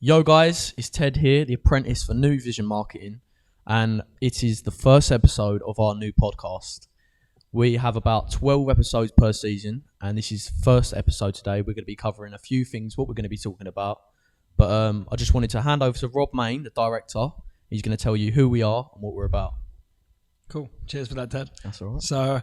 Yo guys, it's Ted here, the apprentice for New Vision Marketing, and it is the first episode of our new podcast. We have about 12 episodes per season, and this is first episode today. We're going to be covering a few things, what we're going to be talking about, but I just wanted to hand over to Rob Main, the director. He's going to tell you who we are and what we're about. Cool. Cheers for that, Ted. That's all right. So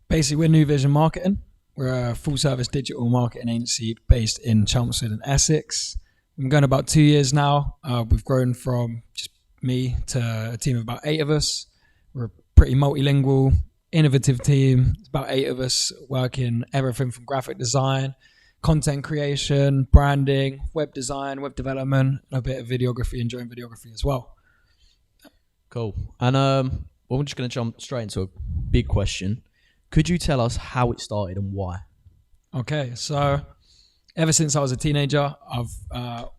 basically, we're New Vision Marketing. We're a full-service digital marketing agency based in Chelmsford and Essex. We've been going about 2 years now. We've grown from just me to a team of about 8 of us. We're a pretty multilingual, innovative team. It's about 8 of us working everything from graphic design, content creation, branding, web design, web development, and a bit of videography and drone videography as well. Cool. And we're just going to jump straight into a big question. Could you tell us how it started and why? Okay, so ever since I was a teenager, I've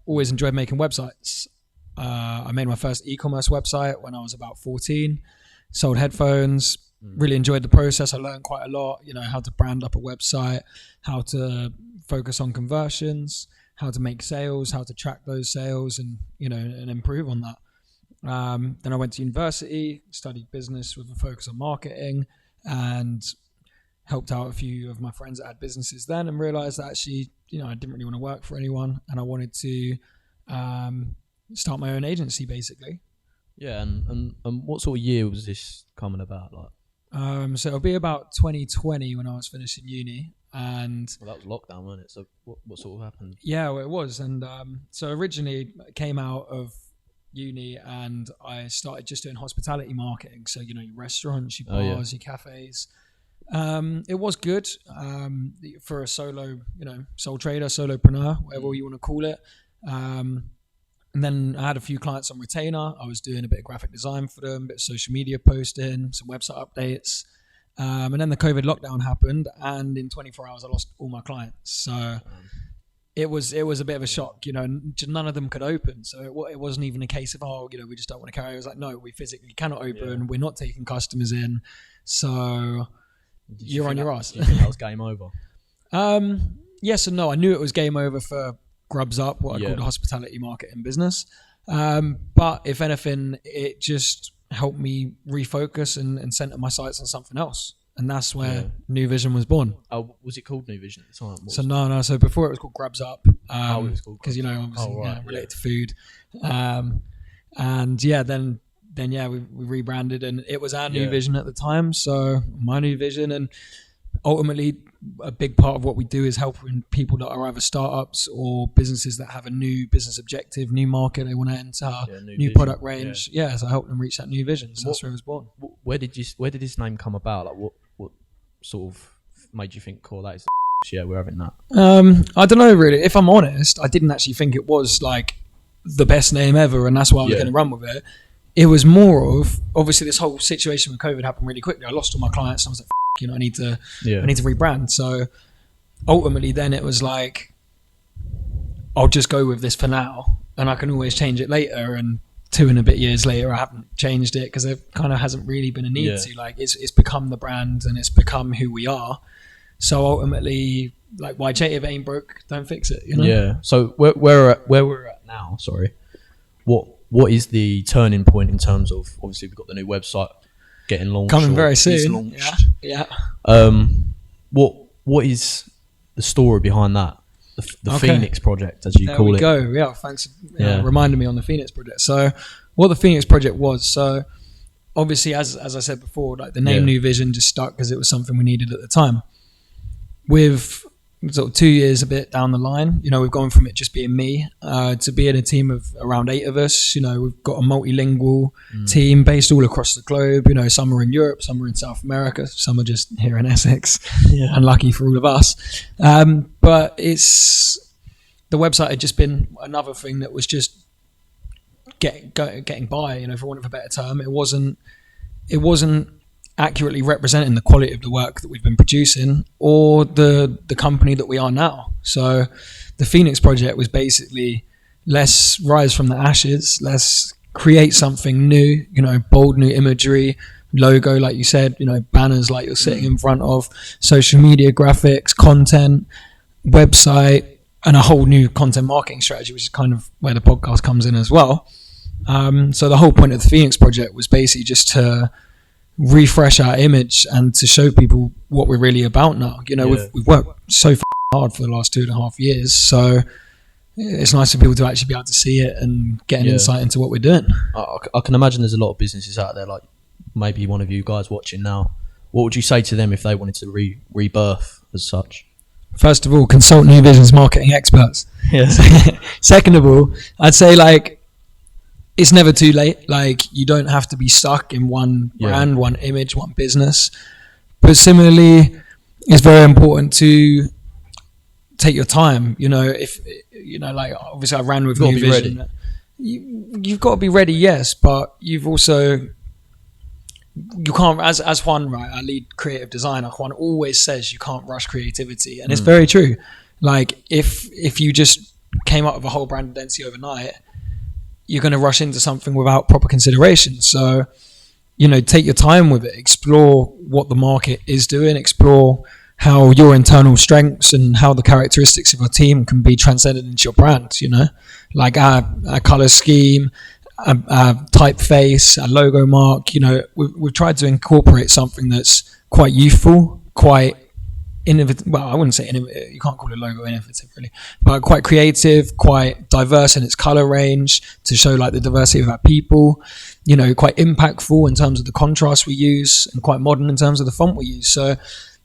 always enjoyed making websites. I made my first e-commerce website when I was about 14, sold headphones, really enjoyed the process. I learned quite a lot, how to brand up a website, how to focus on conversions, how to make sales, how to track those sales and improve on that. Then I went to university, studied business with a focus on marketing, and helped out a few of my friends that had businesses then, and realized that actually, I didn't really want to work for anyone, and I wanted to start my own agency, basically. Yeah, and what sort of year was this coming about? So it'll be about 2020 when I was finishing uni, and that was lockdown, wasn't it? So what sort of happened? Yeah, well, it was, and so originally it came out of uni, and I started just doing hospitality marketing. So your restaurants, your bars, your cafes. It was good for a solo, sole trader, solopreneur, whatever you want to call it. And then I had a few clients on retainer. I was doing a bit of graphic design for them, a bit of social media posting, some website updates. And then the COVID lockdown happened, and in 24 hours I lost all my clients. So it was a bit of a shock. None of them could open. So it wasn't even a case of, we just don't want to carry. It was like, no, we physically cannot open. Yeah. We're not taking customers in. So you're on your ass. Do you think that was game over? Yes and no. I knew it was game over for Grubs Up, what I call the hospitality marketing business. But if anything, it just helped me refocus and center my sights on something else. And that's where New Vision was born. Oh, was it called New Vision at the time? No. So before it was called Grubs Up. It was called because obviously related to food. Then we rebranded, and it was our New Vision at the time. So my New Vision, and ultimately a big part of what we do is helping people that are either startups or businesses that have a new business objective, new market they want to enter, new product range. So I help them reach that New Vision. So that's where it was born. Where did this name come about? Like what sort of made you think, cool, that is we're having that? I don't know really. If I'm honest, I didn't actually think it was like the best name ever, and that's why I was going to run with it. It was more of, obviously this whole situation with COVID happened really quickly. I lost all my clients, and I was like, I need to rebrand. So ultimately then it was like, I'll just go with this for now, and I can always change it later. And 2 and a bit years later, I haven't changed it because there kind of hasn't really been a need to. Like it's become the brand, and it's become who we are. So ultimately, like, why change if it ain't broke? Don't fix it. Yeah. So where we're at now. Sorry. What is the turning point in terms of, obviously we've got the new website getting launched. Coming very soon. Launched. Yeah. What is the story behind that? The Phoenix project, as you call it. There we go. Yeah, thanks for reminding me on the Phoenix project. So what the Phoenix project was, so obviously as I said before, like the name New Vision just stuck because it was something we needed at the time. With sort of 2 years a bit down the line, we've gone from it just being me to being a team of around 8 of us. We've got a multilingual team based all across the globe. Some are in Europe, some are in South America, some are just here in Essex. Unlucky for all of us. But it's, the website had just been another thing that was just getting by, for want of a better term. It wasn't accurately representing the quality of the work that we've been producing or the company that we are now. So the Phoenix project was basically, let's rise from the ashes, let's create something new, bold new imagery, logo like you said, banners like you're sitting in front of, social media graphics, content, website, a whole new content marketing strategy, which is kind of where the podcast comes in as well. So the whole point of the Phoenix project was basically just to refresh our image and to show people what we're really about now. We've worked so hard for the last 2.5 years, so it's nice for people to actually be able to see it and get an insight into what we're doing. I can imagine there's a lot of businesses out there, like maybe one of you guys watching now. What would you say to them if they wanted to rebirth as such? First of all, consult new business marketing experts. Yeah. Second of all, I'd say it's never too late. You don't have to be stuck in one brand, one image, one business. But similarly, it's very important to take your time. If obviously I ran with New Vision. You've got to be ready, yes, but you can't, as Juan, right, our lead creative designer, Juan always says you can't rush creativity, and it's very true. If you just came up with a whole brand identity overnight, you're going to rush into something without proper consideration. So, take your time with it, explore what the market is doing, explore how your internal strengths and how the characteristics of your team can be transcended into your brand, like our color scheme, our typeface, our logo mark. We've tried to incorporate something that's quite youthful, quite innovative. Well, I wouldn't say innovative. You can't call a logo innovative, really, but quite creative, quite diverse in its color range to show the diversity of our people. Quite impactful in terms of the contrast we use, and quite modern in terms of the font we use. So,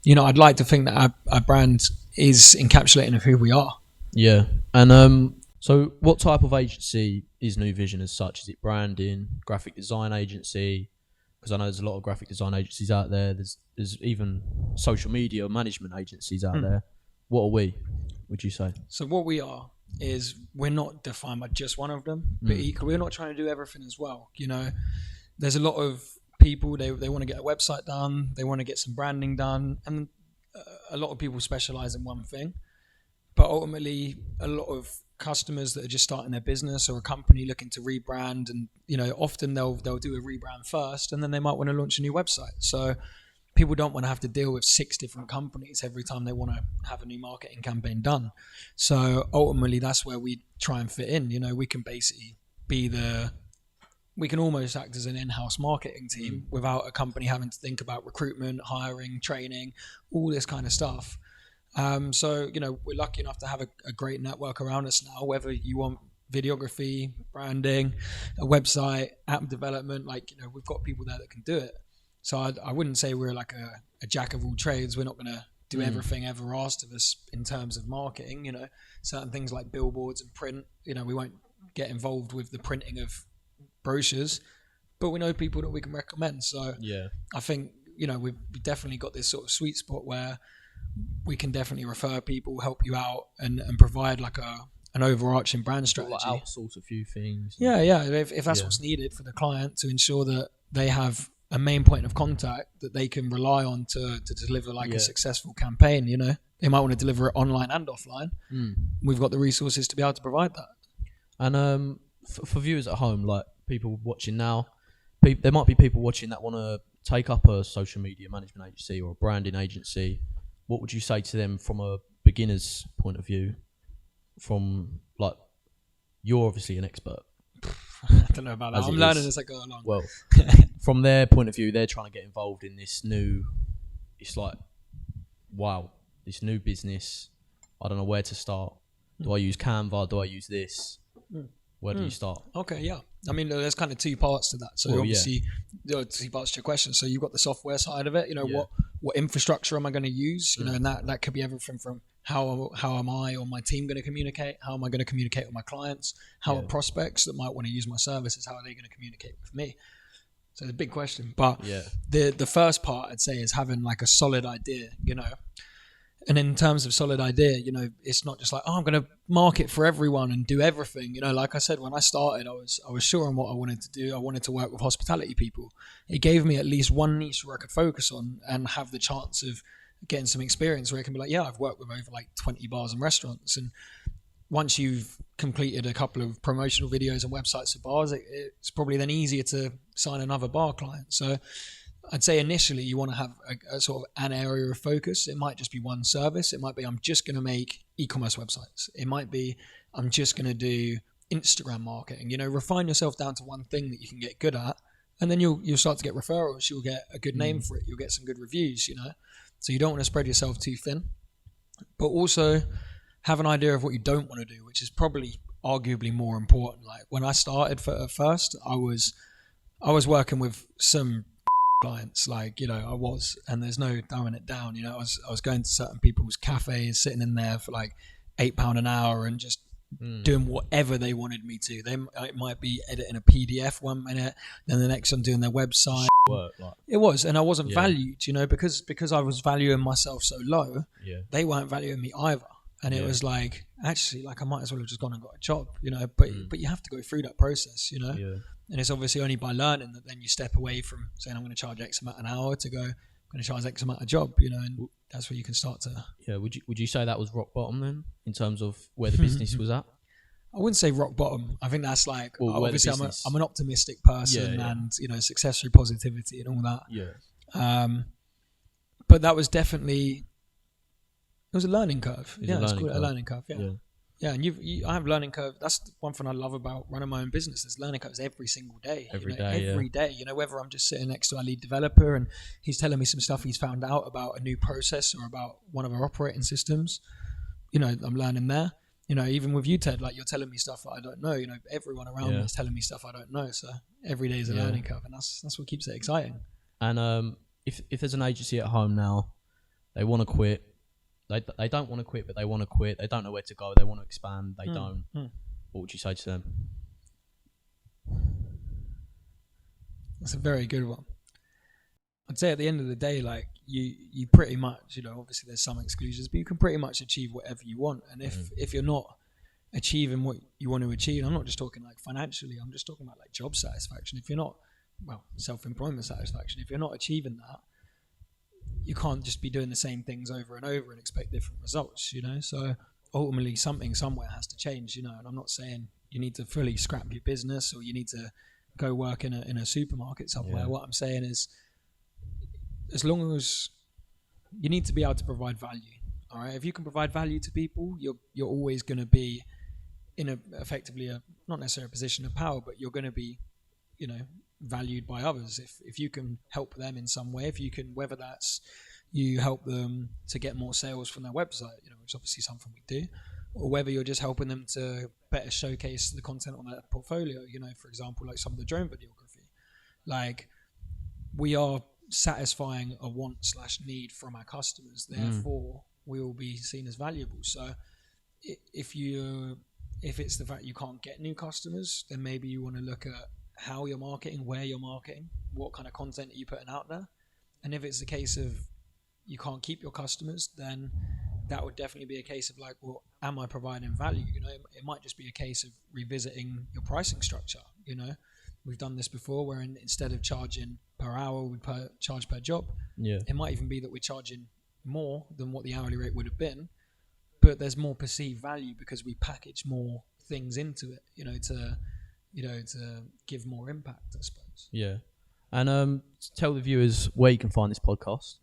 I'd like to think that our brand is encapsulating of who we are. Yeah, and so what type of agency is New Vision as such? Is it branding, graphic design agency? Because I know there's a lot of graphic design agencies out there. There's even social media management agencies out there. What are we, would you say? So what we are is we're not defined by just one of them, but equally we're not trying to do everything as well. There's a lot of people, they want to get a website done, they want to get some branding done, and a lot of people specialize in one thing. But ultimately, a lot of customers that are just starting their business or a company looking to rebrand, and often they'll do a rebrand first, and then they might want to launch a new website. So people don't want to have to deal with 6 different companies every time they want to have a new marketing campaign done. So ultimately, that's where we try and fit in. We can basically we can almost act as an in-house marketing team without a company having to think about recruitment, hiring, training, all this kind of stuff. So, we're lucky enough to have a great network around us now, whether you want videography, branding, a website, app development, we've got people there that can do it. So I wouldn't say we're a jack of all trades. We're not going to do everything ever asked of us in terms of marketing. Certain things like billboards and print, we won't get involved with the printing of brochures, but we know people that we can recommend. So I think, we've definitely got this sort of sweet spot where we can definitely refer people, help you out, and provide an overarching brand strategy. Outsource a few things. Yeah. If that's what's needed for the client to ensure that they have a main point of contact that they can rely on to deliver a successful campaign. They might want to deliver it online and offline. We've got the resources to be able to provide that. And for viewers at home, people watching now, there might be people watching that want to take up a social media management agency or a branding agency. What would you say to them from a beginner's point of view? You're obviously an expert. I don't know about that. I'm learning as I go along. Well, from their point of view, they're trying to get involved in this new, this new business. I don't know where to start. Do I use Canva? Do I use this? Where do you start? Okay, yeah. I mean, there's kind of 2 parts to that. So obviously, there are 2 parts to your question. So you've got the software side of it. What infrastructure am I going to use? And that could be everything from how am I or my team going to communicate? How am I going to communicate with my clients? How are prospects that might want to use my services? How are they going to communicate with me? So it's a big question. But the first part I'd say is having a solid idea. And in terms of solid idea, it's not just I'm going to market for everyone and do everything. Like I said, when I started, I was sure on what I wanted to do. I wanted to work with hospitality people. It gave me at least one niche where I could focus on and have the chance of getting some experience where I can be I've worked with over 20 bars and restaurants. And once you've completed a couple of promotional videos and websites for bars, it's probably then easier to sign another bar client. So I'd say initially you want to have a sort of an area of focus. It might just be one service. It might be I'm just going to make e-commerce websites. It might be, I'm just going to do Instagram marketing. Refine yourself down to one thing that you can get good at, and then you'll start to get referrals. You'll get a good name for it. You'll get some good reviews. So you don't want to spread yourself too thin, but also have an idea of what you don't want to do, which is probably arguably more important. Like when I started at first, I was working with some clients, and there's no dumbing it down. I was going to certain people's cafes, sitting in there for like £8 an hour and just doing whatever they wanted me to. It might be editing a PDF 1 minute, then the next I'm doing their website. It was, and I wasn't valued, because I was valuing myself so low. They weren't valuing me either. And it was like, actually, like I might as well have just gone and got a job, but you have to go through that process, and it's obviously only by learning that then you step away from saying, I'm going to charge X amount an hour to go, I'm going to charge X amount a job, and that's where you can start to. Yeah. Would you say that was rock bottom then, in terms of where the business was at? I wouldn't say rock bottom. I think that's like, obviously I'm an optimistic person, and, success through positivity and all that. Yeah. But that was definitely, it was a learning curve. It's called a learning curve. Yeah, and I have learning curve. That's one thing I love about running my own business. There's learning curves every single day. Every day. Whether I'm just sitting next to our lead developer and he's telling me some stuff he's found out about a new process or about one of our operating systems, I'm learning there. Even with you, Ted, like you're telling me stuff that I don't know. Everyone around me is telling me stuff I don't know. So every day is a learning curve, and that's what keeps it exciting. And if there's an agency at home now, they want to quit. They don't want to quit, but they want to quit. They don't know where to go. They want to expand. They don't. What would you say to them? That's a very good one. I'd say at the end of the day, like you pretty much, obviously there's some exclusions, but you can pretty much achieve whatever you want. And if you're not achieving what you want to achieve, I'm not just talking like financially, I'm just talking about like job satisfaction. If you're not, self-employment satisfaction, if you're not achieving that, you can't just be doing the same things over and over and expect different results, So ultimately something somewhere has to change, and I'm not saying you need to fully scrap your business or you need to go work in a supermarket somewhere. What I'm saying is, as long as you need to be able to provide value, all right? If you can provide value to people, you're always going to be in effectively not necessarily a position of power, but you're going to be, valued by others. If you can help them in some way, if you can, whether that's you help them to get more sales from their website, which is obviously something we do, or whether you're just helping them to better showcase the content on their portfolio, for example, like some of the drone videography, like we are satisfying a want/need from our customers, therefore we will be seen as valuable. So if it's the fact you can't get new customers, then maybe you want to look at how you're marketing, where you're marketing, what kind of content are you putting out there. And if it's the case of you can't keep your customers, then that would definitely be a case of like, well, am I providing value? It might just be a case of revisiting your pricing structure. We've done this before where instead of charging per hour, we charge per job. It might even be that we're charging more than what the hourly rate would have been, but there's more perceived value because we package more things into it, to give more impact, I suppose. Yeah. And tell the viewers where you can find this podcast.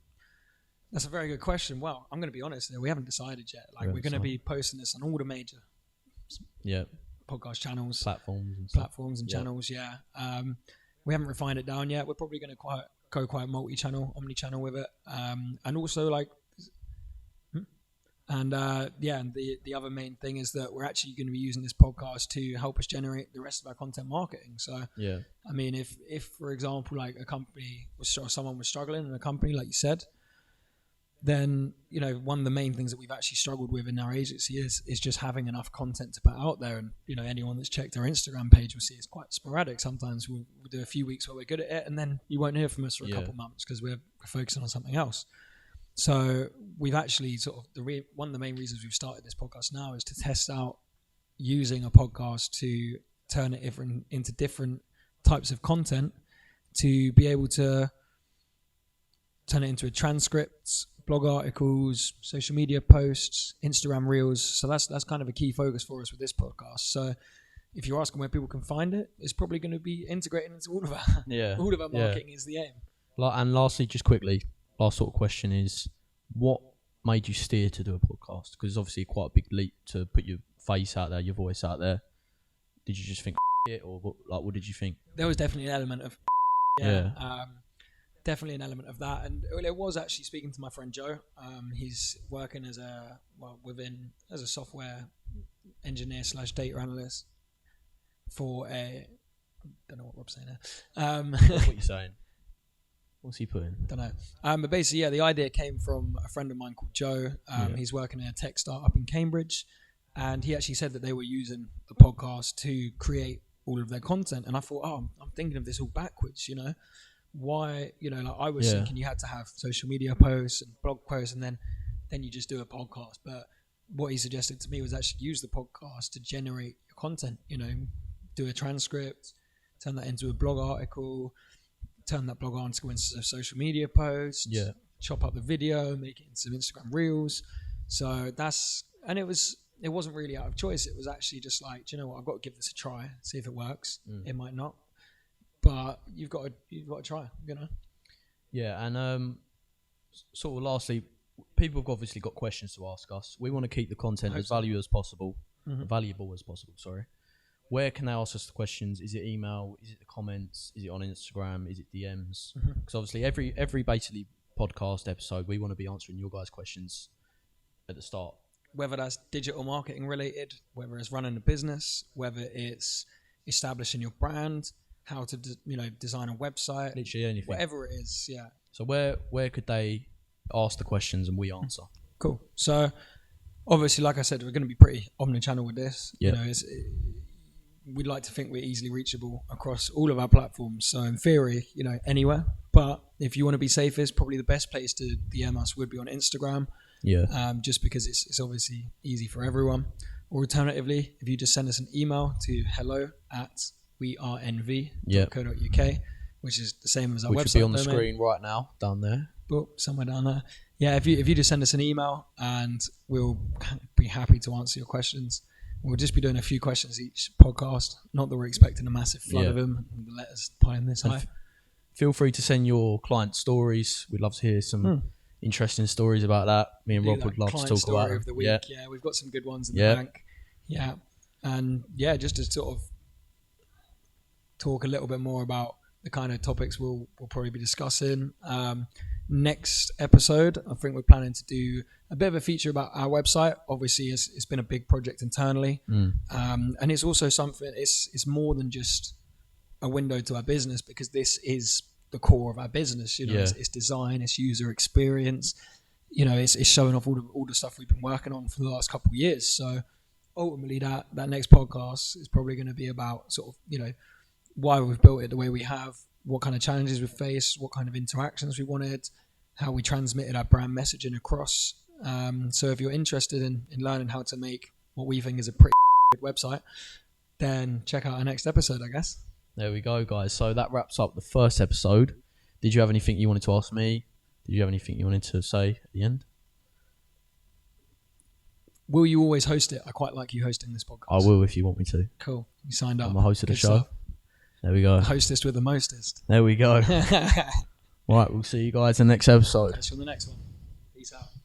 That's a very good question. Well, I'm going to be honest there. We haven't decided yet. Like we're going to be posting this on all the major podcast channels, platforms and channels. Yeah. We haven't refined it down yet. We're probably going to go quite multi-channel, omni-channel with it. And also like, and the other main thing is that we're actually going to be using this podcast to help us generate the rest of our content marketing. So, I mean, if for example, like a company someone was struggling in a company, like you said, then, one of the main things that we've actually struggled with in our agency is just having enough content to put out there. And, anyone that's checked our Instagram page will see it's quite sporadic. Sometimes we'll do a few weeks where we're good at it, and then you won't hear from us for a couple months because we're focusing on something else. So we've actually one of the main reasons we've started this podcast now is to test out using a podcast to turn it into different types of content, to be able to turn it into a transcript, blog articles, social media posts, Instagram reels. So that's kind of a key focus for us with this podcast. So if you're asking where people can find it, it's probably going to be integrated into all of our marketing is the aim. And lastly, just quickly, last sort of question is, what made you steer to do a podcast? Because it's obviously quite a big leap to put your face out there, your voice out there. Did you just think it, or what did you think? There was definitely an element of definitely an element of that, and it was actually speaking to my friend Joe. He's working as a software engineer / data analyst for a. Don't know what Rob's saying there. What you're saying? What's he putting? Don't know. But basically, the idea came from a friend of mine called Joe. He's working in a tech startup in Cambridge, and he actually said that they were using the podcast to create all of their content. And I thought, I'm thinking of this all backwards, Why, I was thinking you had to have social media posts and blog posts, and then you just do a podcast. But what he suggested to me was actually use the podcast to generate your content, do a transcript, turn that into a blog article, turn that blog article into a social media post, chop up the video, make it into some Instagram reels. So it wasn't really out of choice. It was actually just like, do you know what, I've got to give this a try, see if it works. It might not, but you've got to try, Yeah, and sort of lastly, people have obviously got questions to ask us. We want to keep the content as valuable as possible. Sorry. Where can they ask us the questions? Is it email? Is it the comments? Is it on Instagram? Is it DMs? Because obviously every basically podcast episode, we want to be answering your guys' questions at the start. Whether that's digital marketing related, whether it's running a business, whether it's establishing your brand, how to design a website, literally anything, whatever it is. Yeah. So where could they ask the questions and we answer? Cool. So obviously, like I said, we're going to be pretty omnichannel with this. Yeah. We'd like to think we're easily reachable across all of our platforms. So in theory, anywhere. But if you want to be safest, probably the best place to DM us would be on Instagram. Yeah. Just because it's obviously easy for everyone. Or alternatively, if you just send us an email to hello@wearenv.co.uk, which is the same as our website. Which will be on the screen right now, down there. Somewhere down there. Yeah, if you just send us an email, and we'll be happy to answer your questions. We'll just be doing a few questions each podcast. Not that we're expecting a massive flood of them. The letters piling this high. Feel free to send your client stories. We'd love to hear some interesting stories about that. Me and Rob would love to talk about of the week. Yeah, we've got some good ones in the bank. Yeah, and just to sort of talk a little bit more about the kind of topics we'll probably be discussing. Next episode, I think we're planning to do a bit of a feature about our website. Obviously, it's been a big project internally, and it's also something. It's more than just a window to our business, because this is the core of our business. It's design, it's user experience. It's showing off all the stuff we've been working on for the last couple of years. So ultimately, that next podcast is probably going to be about sort of why we've built it the way we have, what kind of challenges we've faced, what kind of interactions we wanted, how we transmitted our brand messaging across. So if you're interested in learning how to make what we think is a pretty good website, then check out our next episode, I guess. There we go, guys. So that wraps up the first episode. Did you have anything you wanted to ask me? Did you have anything you wanted to say at the end? Will you always host it? I quite like you hosting this podcast. I will if you want me to. Cool. You signed up. I'm a host of the show. Stuff. There we go. Hostess with the mostest. There we go. Right, we'll see you guys in the next episode. Catch you on the next one. Peace out.